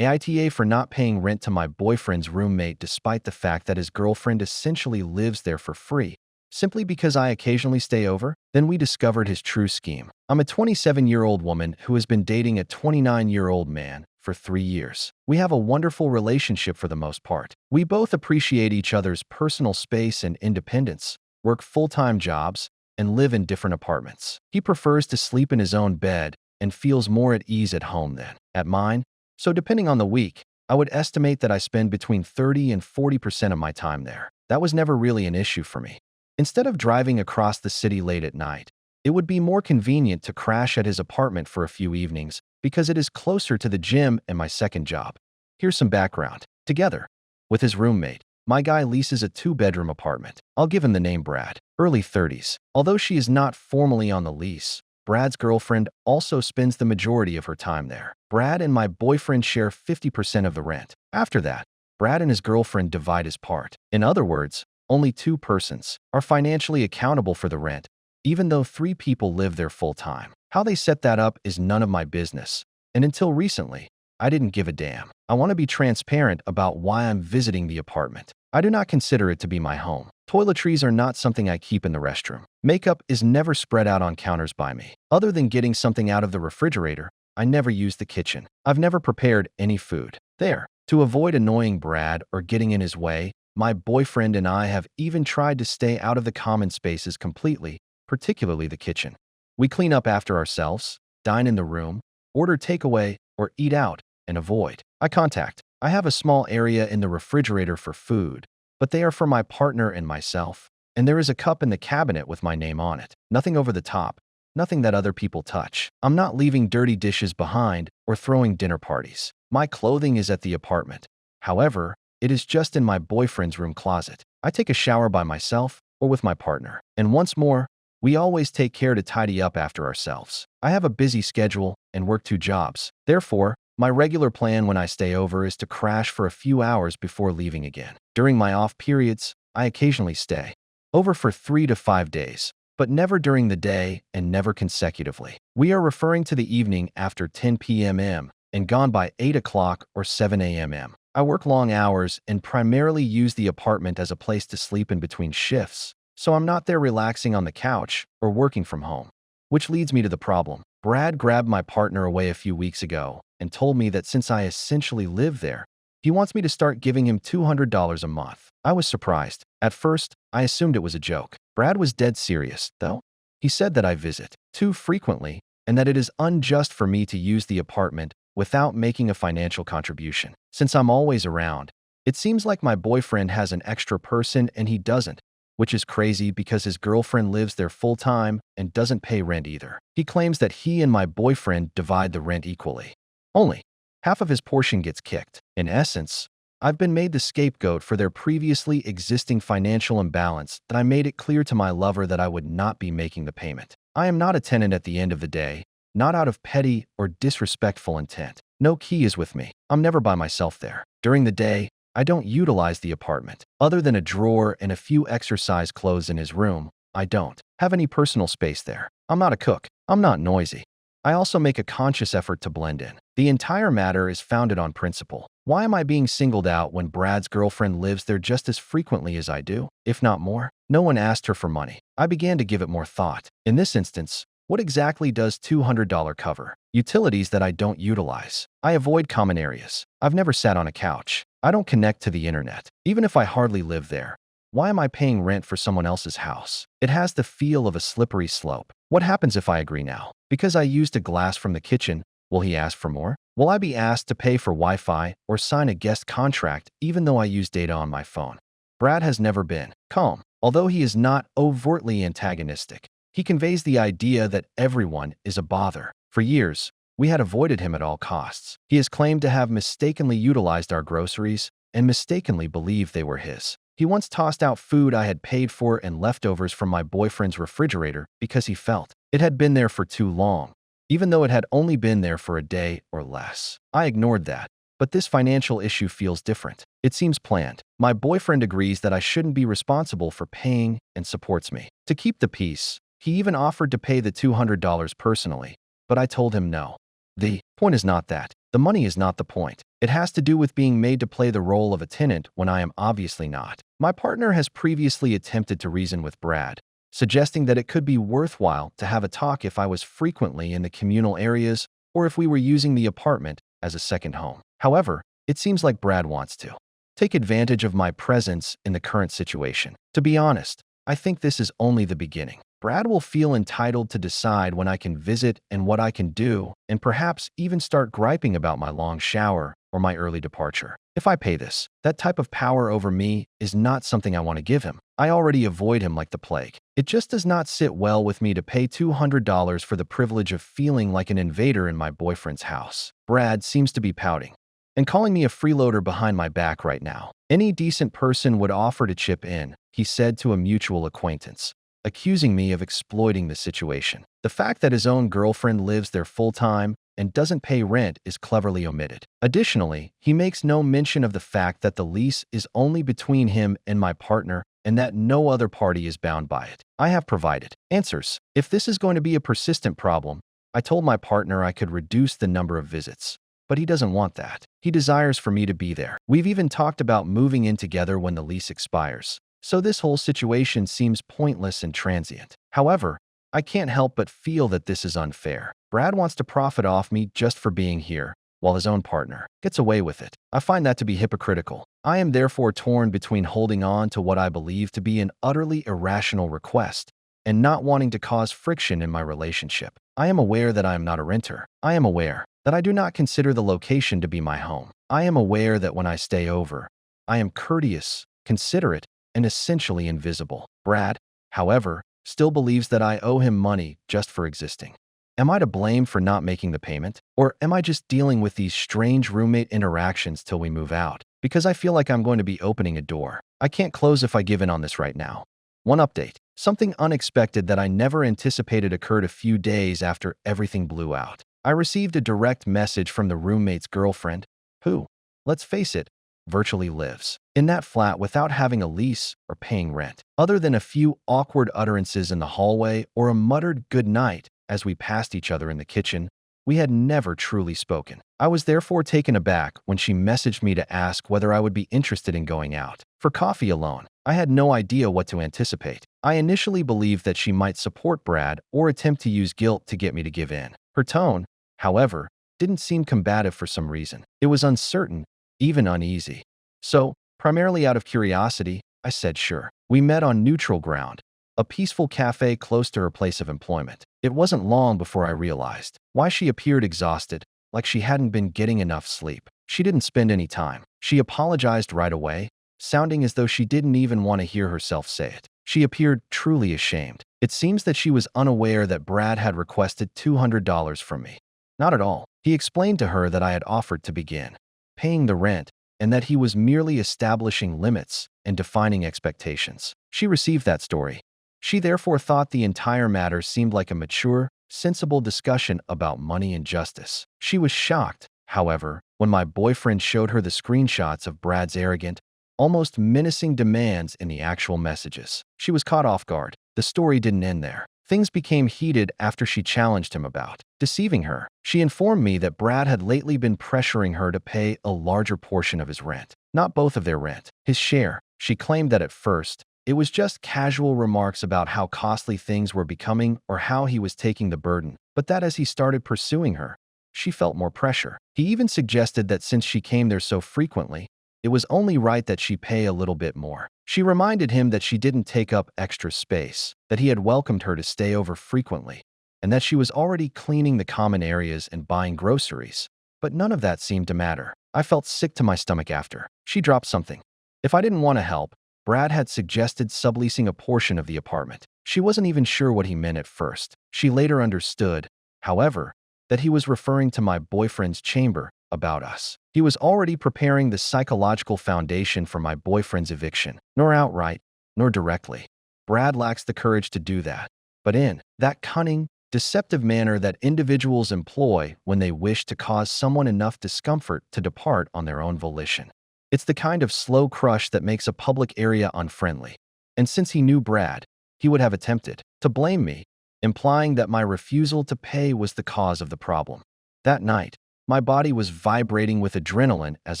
AITA for not paying rent to my boyfriend's roommate despite the fact that his girlfriend essentially lives there for free, simply because I occasionally stay over. Then we discovered his true scheme. I'm a 27-year-old woman who has been dating a 29-year-old man for 3 years. We have a wonderful relationship for the most part. We both appreciate each other's personal space and independence, work full-time jobs, and live in different apartments. He prefers to sleep in his own bed and feels more at ease at home than at mine. So depending on the week, I would estimate that I spend between 30 and 40% of my time there. That was never really an issue for me. Instead of driving across the city late at night, it would be more convenient to crash at his apartment for a few evenings because it is closer to the gym and my second job. Here's some background. Together with his roommate, my guy leases a 2-bedroom apartment. I'll give him the name Brad. Early 30s. Although she is not formally on the lease, Brad's girlfriend also spends the majority of her time there. Brad and my boyfriend share 50% of the rent. After that, Brad and his girlfriend divide his part. In other words, only 2 persons are financially accountable for the rent, even though 3 people live there full-time. How they set that up is none of my business, and until recently, I didn't give a damn. I want to be transparent about why I'm visiting the apartment. I do not consider it to be my home. Toiletries are not something I keep in the restroom. Makeup is never spread out on counters by me. Other than getting something out of the refrigerator, I never use the kitchen. I've never prepared any food there. To avoid annoying Brad or getting in his way, my boyfriend and I have even tried to stay out of the common spaces completely, particularly the kitchen. We clean up after ourselves, dine in the room, order takeaway, or eat out, and avoid eye contact. I have a small area in the refrigerator for food, but they are for my partner and myself, and there is a cup in the cabinet with my name on it. Nothing over the top, nothing that other people touch. I'm not leaving dirty dishes behind or throwing dinner parties. My clothing is at the apartment. However, it is just in my boyfriend's room closet. I take a shower by myself or with my partner. And once more, we always take care to tidy up after ourselves. I have a busy schedule and work 2 jobs. Therefore, my regular plan when I stay over is to crash for a few hours before leaving again. During my off periods, I occasionally stay over for 3 to 5 days, but never during the day and never consecutively. We are referring to the evening after 10 p.m. and gone by 8 o'clock or 7 a.m. I work long hours and primarily use the apartment as a place to sleep in between shifts, so I'm not there relaxing on the couch or working from home. Which leads me to the problem. Brad grabbed my partner away a few weeks ago and told me that since I essentially live there, he wants me to start giving him $200 a month. I was surprised. At first, I assumed it was a joke. Brad was dead serious, though. He said that I visit too frequently and that it is unjust for me to use the apartment without making a financial contribution. Since I'm always around, it seems like my boyfriend has an extra person and he doesn't, which is crazy because his girlfriend lives there full-time and doesn't pay rent either. He claims that he and my boyfriend divide the rent equally. Only half of his portion gets kicked. In essence, I've been made the scapegoat for their previously existing financial imbalance that I made it clear to my lover that I would not be making the payment. I am not a tenant at the end of the day, not out of petty or disrespectful intent. No key is with me. I'm never by myself there. During the day, I don't utilize the apartment. Other than a drawer and a few exercise clothes in his room, I don't have any personal space there. I'm not a cook. I'm not noisy. I also make a conscious effort to blend in. The entire matter is founded on principle. Why am I being singled out when Brad's girlfriend lives there just as frequently as I do, if not more? No one asked her for money. I began to give it more thought. In this instance, what exactly does $200 cover? Utilities that I don't utilize. I avoid common areas. I've never sat on a couch. I don't connect to the internet. Even if I hardly live there, why am I paying rent for someone else's house? It has the feel of a slippery slope. What happens if I agree now? Because I used a glass from the kitchen, will he ask for more? Will I be asked to pay for Wi-Fi or sign a guest contract even though I use data on my phone? Brad has never been calm. Although he is not overtly antagonistic, he conveys the idea that everyone is a bother. For years, we had avoided him at all costs. He has claimed to have mistakenly utilized our groceries and mistakenly believed they were his. He once tossed out food I had paid for and leftovers from my boyfriend's refrigerator because he felt it had been there for too long, even though it had only been there for a day or less. I ignored that, but this financial issue feels different. It seems planned. My boyfriend agrees that I shouldn't be responsible for paying and supports me. To keep the peace, he even offered to pay the $200 personally, but I told him no. The point is not that. The money is not the point. It has to do with being made to play the role of a tenant when I am obviously not. My partner has previously attempted to reason with Brad, suggesting that it could be worthwhile to have a talk if I was frequently in the communal areas or if we were using the apartment as a second home. However, it seems like Brad wants to take advantage of my presence in the current situation. To be honest, I think this is only the beginning. Brad will feel entitled to decide when I can visit and what I can do, and perhaps even start griping about my long shower or my early departure. If I pay this, that type of power over me is not something I want to give him. I already avoid him like the plague. It just does not sit well with me to pay $200 for the privilege of feeling like an invader in my boyfriend's house. Brad seems to be pouting and calling me a freeloader behind my back right now. Any decent person would offer to chip in, he said to a mutual acquaintance, accusing me of exploiting the situation. The fact that his own girlfriend lives there full-time and doesn't pay rent is cleverly omitted. Additionally, he makes no mention of the fact that the lease is only between him and my partner and that no other party is bound by it. I have provided answers. If this is going to be a persistent problem, I told my partner I could reduce the number of visits. But he doesn't want that. He desires for me to be there. We've even talked about moving in together when the lease expires. So this whole situation seems pointless and transient. However, I can't help but feel that this is unfair. Brad wants to profit off me just for being here, while his own partner gets away with it. I find that to be hypocritical. I am therefore torn between holding on to what I believe to be an utterly irrational request and not wanting to cause friction in my relationship. I am aware that I am not a renter. I am aware that I do not consider the location to be my home. I am aware that when I stay over, I am courteous, considerate, and essentially invisible. Brad, however, still believes that I owe him money just for existing. Am I to blame for not making the payment? Or am I just dealing with these strange roommate interactions till we move out? Because I feel like I'm going to be opening a door. I can't close if I give in on this right now. One update. Something unexpected that I never anticipated occurred a few days after everything blew out. I received a direct message from the roommate's girlfriend, who, let's face it, virtually lives in that flat without having a lease or paying rent. Other than a few awkward utterances in the hallway or a muttered good night as we passed each other in the kitchen, we had never truly spoken. I was therefore taken aback when she messaged me to ask whether I would be interested in going out for coffee alone. I had no idea what to anticipate. I initially believed that she might support Brad or attempt to use guilt to get me to give in. Her tone, however, didn't seem combative for some reason. It was uncertain, even uneasy. So, primarily out of curiosity, I said sure. We met on neutral ground, a peaceful cafe close to her place of employment. It wasn't long before I realized why she appeared exhausted, like she hadn't been getting enough sleep. She didn't spend any time. She apologized right away, sounding as though she didn't even want to hear herself say it. She appeared truly ashamed. It seems that she was unaware that Brad had requested $200 from me. Not at all. He explained to her that I had offered to begin paying the rent and that he was merely establishing limits and defining expectations. She received that story. She therefore thought the entire matter seemed like a mature, sensible discussion about money and justice. She was shocked, however, when my boyfriend showed her the screenshots of Brad's arrogant, almost menacing demands in the actual messages. She was caught off guard. The story didn't end there. Things became heated after she challenged him about deceiving her. She informed me that Brad had lately been pressuring her to pay a larger portion of his rent, not both of their rent, his share. She claimed that at first, it was just casual remarks about how costly things were becoming or how he was taking the burden, but that as he started pursuing her, she felt more pressure. He even suggested that since she came there so frequently, it was only right that she pay a little bit more. She reminded him that she didn't take up extra space, that he had welcomed her to stay over frequently, and that she was already cleaning the common areas and buying groceries. But none of that seemed to matter. I felt sick to my stomach after. She dropped something. If I didn't want to help, Brad had suggested subleasing a portion of the apartment. She wasn't even sure what he meant at first. She later understood, however, that he was referring to my boyfriend's chamber about us. He was already preparing the psychological foundation for my boyfriend's eviction, nor outright, nor directly. Brad lacks the courage to do that, but in that cunning, deceptive manner that individuals employ when they wish to cause someone enough discomfort to depart on their own volition. It's the kind of slow crush that makes a public area unfriendly. And since he knew Brad, he would have attempted to blame me, implying that my refusal to pay was the cause of the problem. That night, My body was vibrating with adrenaline as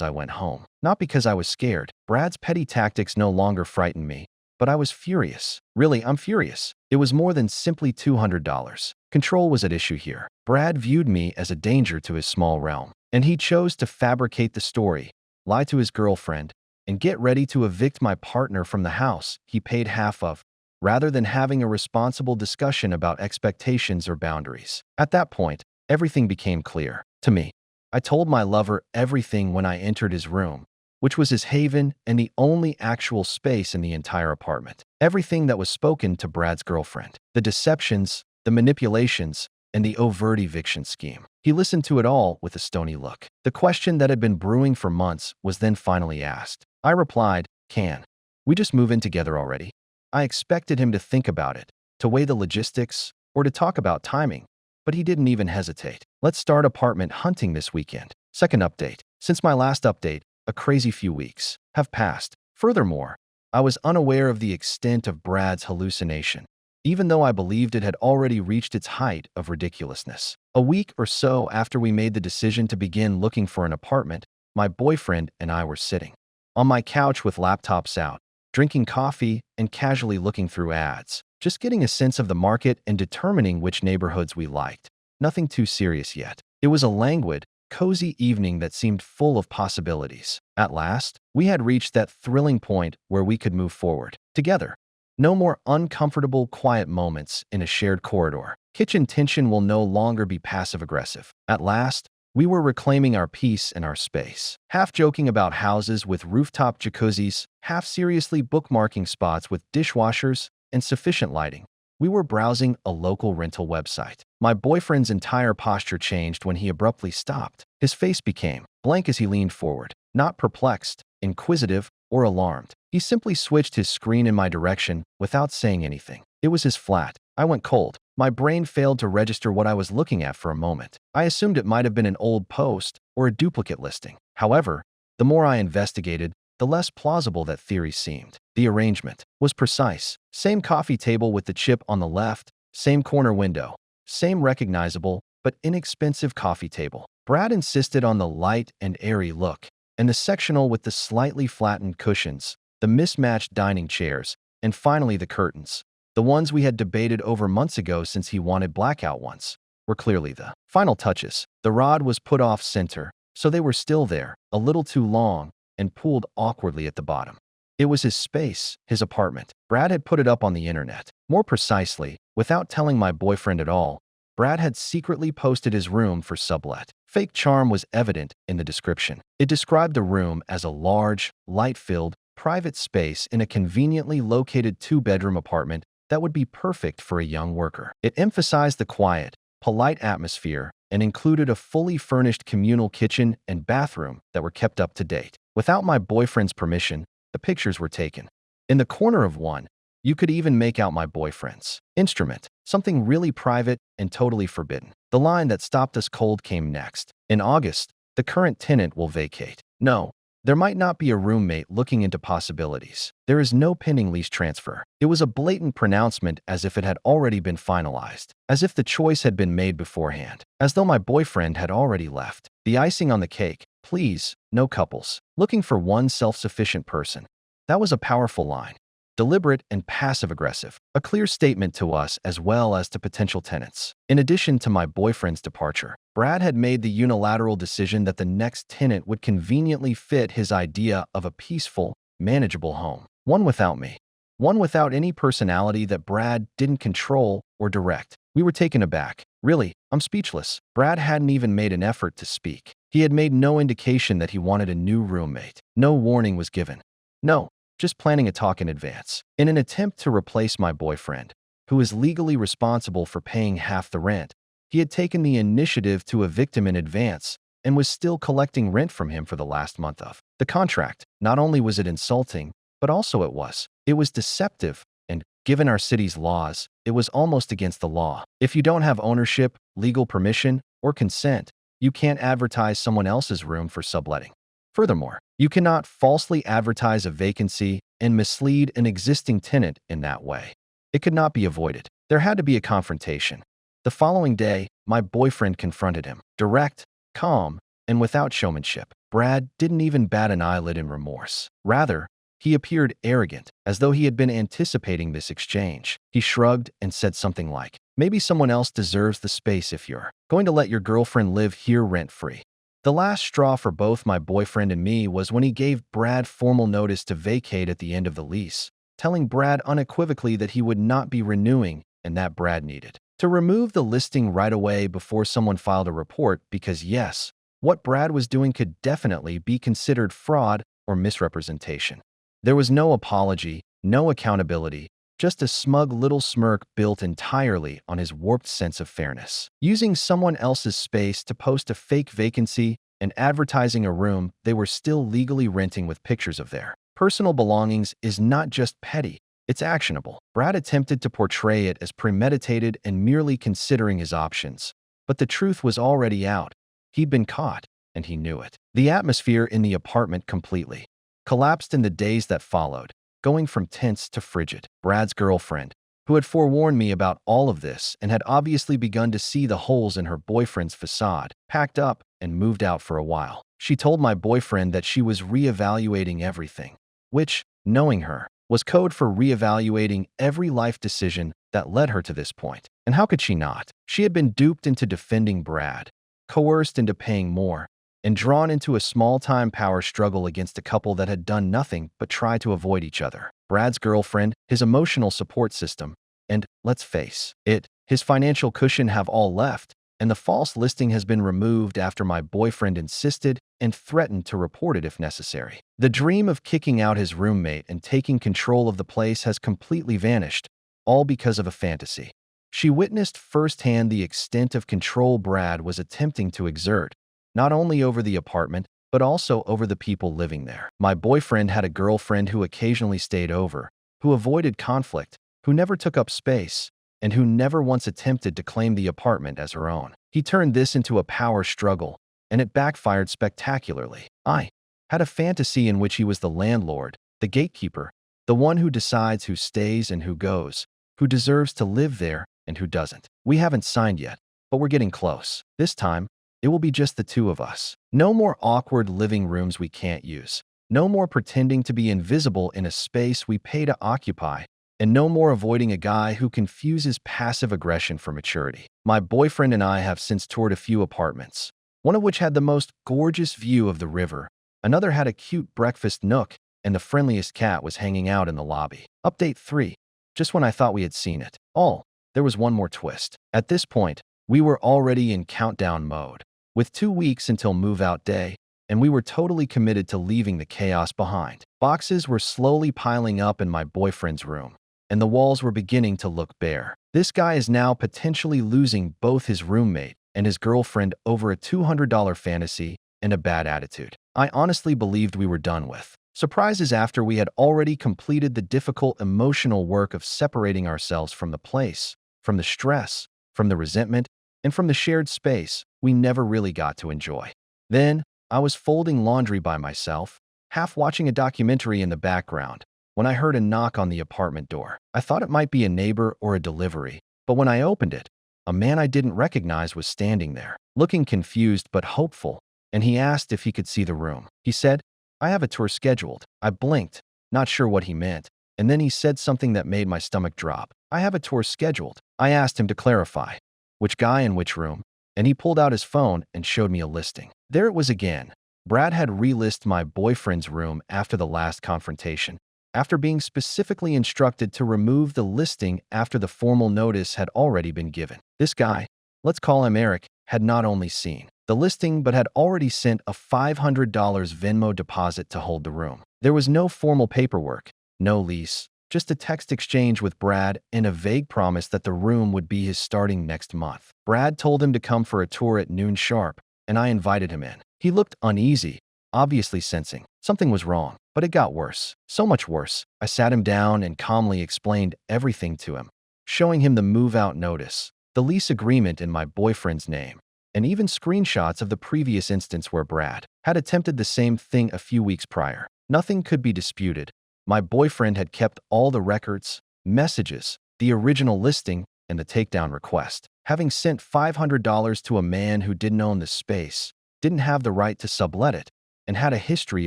I went home. Not because I was scared. Brad's petty tactics no longer frightened me, but I was furious. Really, I'm furious. It was more than simply $200. Control was at issue here. Brad viewed me as a danger to his small realm, and he chose to fabricate the story, lie to his girlfriend, and get ready to evict my partner from the house he paid half of, rather than having a responsible discussion about expectations or boundaries. At that point, everything became clear to me. I told my lover everything when I entered his room, which was his haven and the only actual space in the entire apartment. Everything that was spoken to Brad's girlfriend. The deceptions, the manipulations, and the overt eviction scheme. He listened to it all with a stony look. The question that had been brewing for months was then finally asked. I replied, "Can we just move in together already?" I expected him to think about it, to weigh the logistics, or to talk about timing, but he didn't even hesitate. Let's start apartment hunting this weekend. Second update. Since my last update, a crazy few weeks have passed. Furthermore, I was unaware of the extent of Brad's hallucination, even though I believed it had already reached its height of ridiculousness. A week or so after we made the decision to begin looking for an apartment, my boyfriend and I were sitting on my couch with laptops out, drinking coffee and casually looking through ads, just getting a sense of the market and determining which neighborhoods we liked. Nothing too serious yet. It was a languid, cozy evening that seemed full of possibilities. At last, we had reached that thrilling point where we could move forward together. No more uncomfortable, quiet moments in a shared corridor. Kitchen tension will no longer be passive-aggressive. At last, we were reclaiming our peace and our space. Half joking about houses with rooftop jacuzzis, half seriously bookmarking spots with dishwashers and sufficient lighting. We were browsing a local rental website. My boyfriend's entire posture changed when he abruptly stopped. His face became blank as he leaned forward, not perplexed, inquisitive, or alarmed. He simply switched his screen in my direction without saying anything. It was his flat. I went cold. My brain failed to register what I was looking at for a moment. I assumed it might have been an old post or a duplicate listing. However, the more I investigated, the less plausible that theory seemed. The arrangement was precise. Same coffee table with the chip on the left, same corner window, same recognizable but inexpensive coffee table. Brad insisted on the light and airy look, and the sectional with the slightly flattened cushions, the mismatched dining chairs, and finally the curtains. The ones we had debated over months ago since he wanted blackout ones were clearly the final touches. The rod was put off center, so they were still there, a little too long, and pulled awkwardly at the bottom. It was his space, his apartment. Brad had put it up on the internet. More precisely, without telling my boyfriend at all, Brad had secretly posted his room for sublet. Fake charm was evident in the description. It described the room as a large, light-filled, private space in a conveniently located two-bedroom apartment that would be perfect for a young worker. It emphasized the quiet, polite atmosphere and included a fully furnished communal kitchen and bathroom that were kept up to date. Without my boyfriend's permission, the pictures were taken. In the corner of one, you could even make out my boyfriend's instrument, something really private and totally forbidden. The line that stopped us cold came next. In August, the current tenant will vacate. No, there might not be a roommate looking into possibilities. There is no pending lease transfer. It was a blatant pronouncement as if it had already been finalized, as if the choice had been made beforehand, as though my boyfriend had already left. The icing on the cake, please, no couples. Looking for one self-sufficient person. That was a powerful line. Deliberate and passive-aggressive. A clear statement to us as well as to potential tenants. In addition to my boyfriend's departure, Brad had made the unilateral decision that the next tenant would conveniently fit his idea of a peaceful, manageable home. One without me. One without any personality that Brad didn't control or direct. We were taken aback. Really, I'm speechless. Brad hadn't even made an effort to speak. He had made no indication that he wanted a new roommate. No warning was given. No. Just planning a talk in advance. In an attempt to replace my boyfriend, who is legally responsible for paying half the rent, he had taken the initiative to evict him in advance and was still collecting rent from him for the last month of the contract. Not only was it insulting, but also it was deceptive, and given our city's laws, it was almost against the law. If you don't have ownership, legal permission, or consent, you can't advertise someone else's room for subletting. Furthermore, you cannot falsely advertise a vacancy and mislead an existing tenant in that way. It could not be avoided. There had to be a confrontation. The following day, my boyfriend confronted him. Direct, calm, and without showmanship. Brad didn't even bat an eyelid in remorse. Rather, he appeared arrogant, as though he had been anticipating this exchange. He shrugged and said something like, "Maybe someone else deserves the space if you're going to let your girlfriend live here rent-free." The last straw for both my boyfriend and me was when he gave Brad formal notice to vacate at the end of the lease, telling Brad unequivocally that he would not be renewing and that Brad needed to remove the listing right away before someone filed a report because, yes, what Brad was doing could definitely be considered fraud or misrepresentation. There was no apology, no accountability, just a smug little smirk built entirely on his warped sense of fairness. Using someone else's space to post a fake vacancy and advertising a room they were still legally renting with pictures of their personal belongings is not just petty, it's actionable. Brad attempted to portray it as premeditated and merely considering his options. But the truth was already out. He'd been caught, and he knew it. The atmosphere in the apartment completely collapsed in the days that followed, going from tense to frigid. Brad's girlfriend, who had forewarned me about all of this and had obviously begun to see the holes in her boyfriend's facade, packed up and moved out for a while. She told my boyfriend that she was reevaluating everything, which, knowing her, was code for reevaluating every life decision that led her to this point. And how could she not? She had been duped into defending Brad, coerced into paying more, and drawn into a small-time power struggle against a couple that had done nothing but try to avoid each other. Brad's girlfriend, his emotional support system, and, let's face it, his financial cushion have all left, and the false listing has been removed after my boyfriend insisted and threatened to report it if necessary. The dream of kicking out his roommate and taking control of the place has completely vanished, all because of a fantasy. She witnessed firsthand the extent of control Brad was attempting to exert, not only over the apartment, but also over the people living there. My boyfriend had a girlfriend who occasionally stayed over, who avoided conflict, who never took up space, and who never once attempted to claim the apartment as her own. He turned this into a power struggle, and it backfired spectacularly. I had a fantasy in which he was the landlord, the gatekeeper, the one who decides who stays and who goes, who deserves to live there and who doesn't. We haven't signed yet, but we're getting close. This time, it will be just the two of us. No more awkward living rooms we can't use. No more pretending to be invisible in a space we pay to occupy. And no more avoiding a guy who confuses passive aggression for maturity. My boyfriend and I have since toured a few apartments, one of which had the most gorgeous view of the river, another had a cute breakfast nook, and the friendliest cat was hanging out in the lobby. Update 3. Just when I thought we had seen it all, there was one more twist. At this point, we were already in countdown mode, with 2 weeks until move-out day, and we were totally committed to leaving the chaos behind. Boxes were slowly piling up in my boyfriend's room, and the walls were beginning to look bare. This guy is now potentially losing both his roommate and his girlfriend over a $200 fantasy and a bad attitude. I honestly believed we were done with. Surprises after we had already completed the difficult emotional work of separating ourselves from the place, from the stress, from the resentment, and from the shared space we never really got to enjoy. Then, I was folding laundry by myself, half watching a documentary in the background, when I heard a knock on the apartment door. I thought it might be a neighbor or a delivery, but when I opened it, a man I didn't recognize was standing there, looking confused but hopeful, and he asked if he could see the room. He said, "I have a tour scheduled." I blinked, not sure what he meant, and then he said something that made my stomach drop. "I have a tour scheduled." I asked him to clarify, which guy in which room, and he pulled out his phone and showed me a listing. There it was again. Brad had relisted my boyfriend's room after the last confrontation, after being specifically instructed to remove the listing after the formal notice had already been given. This guy, let's call him Eric, had not only seen the listing but had already sent a $500 Venmo deposit to hold the room. There was no formal paperwork, no lease, just a text exchange with Brad and a vague promise that the room would be his starting next month. Brad told him to come for a tour at noon sharp, and I invited him in. He looked uneasy, obviously sensing something was wrong, but it got worse, so much worse. I sat him down and calmly explained everything to him, showing him the move-out notice, the lease agreement in my boyfriend's name, and even screenshots of the previous instance where Brad had attempted the same thing a few weeks prior. Nothing could be disputed. My boyfriend had kept all the records, messages, the original listing, and the takedown request. Having sent $500 to a man who didn't own the space, didn't have the right to sublet it, and had a history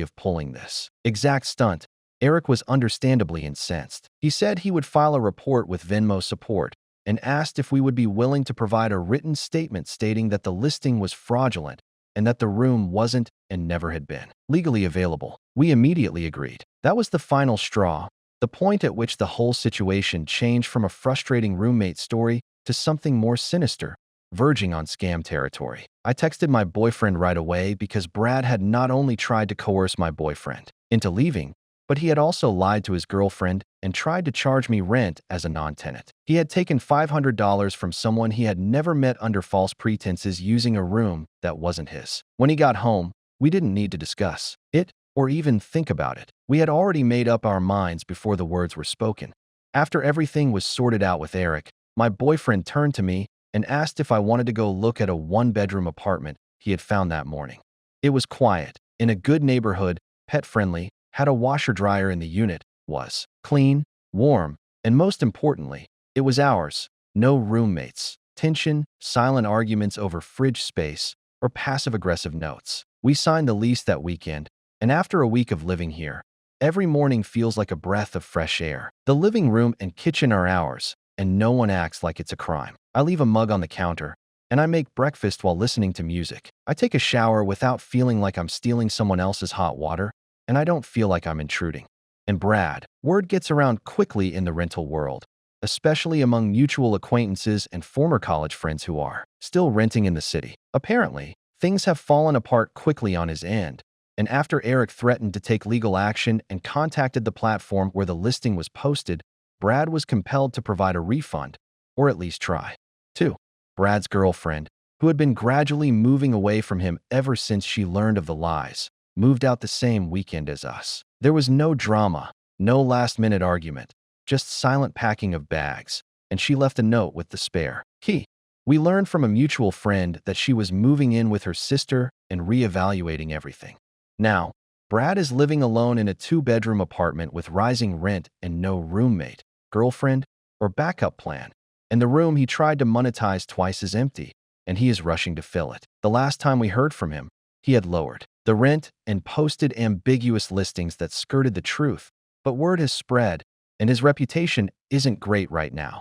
of pulling this exact stunt. Eric was understandably incensed. He said he would file a report with Venmo support and asked if we would be willing to provide a written statement stating that the listing was fraudulent and that the room wasn't and never had been legally available. We immediately agreed. That was the final straw, the point at which the whole situation changed from a frustrating roommate story to something more sinister, verging on scam territory. I texted my boyfriend right away because Brad had not only tried to coerce my boyfriend into leaving, but he had also lied to his girlfriend and tried to charge me rent as a non-tenant. He had taken $500 from someone he had never met under false pretenses using a room that wasn't his. When he got home, we didn't need to discuss it or even think about it. We had already made up our minds before the words were spoken. After everything was sorted out with Eric, my boyfriend turned to me and asked if I wanted to go look at a one-bedroom apartment he had found that morning. It was quiet, in a good neighborhood, pet-friendly, had a washer-dryer in the unit, was clean, warm, and most importantly, it was ours. No roommates, tension, silent arguments over fridge space, or passive-aggressive notes. We signed the lease that weekend, and after a week of living here, every morning feels like a breath of fresh air. The living room and kitchen are ours, and no one acts like it's a crime. I leave a mug on the counter, and I make breakfast while listening to music. I take a shower without feeling like I'm stealing someone else's hot water, and I don't feel like I'm intruding. And Brad, word gets around quickly in the rental world, especially among mutual acquaintances and former college friends who are still renting in the city. Apparently, things have fallen apart quickly on his end, and after Eric threatened to take legal action and contacted the platform where the listing was posted, Brad was compelled to provide a refund, or at least try. 2. Brad's girlfriend, who had been gradually moving away from him ever since she learned of the lies, moved out the same weekend as us. There was no drama, no last-minute argument, just silent packing of bags, and she left a note with the spare key. We learned from a mutual friend that she was moving in with her sister and reevaluating everything. Now, Brad is living alone in a 2-bedroom apartment with rising rent and no roommate, girlfriend, or backup plan, and the room he tried to monetize twice is empty, and he is rushing to fill it. The last time we heard from him, he had lowered the rent and posted ambiguous listings that skirted the truth, but word has spread, and his reputation isn't great right now.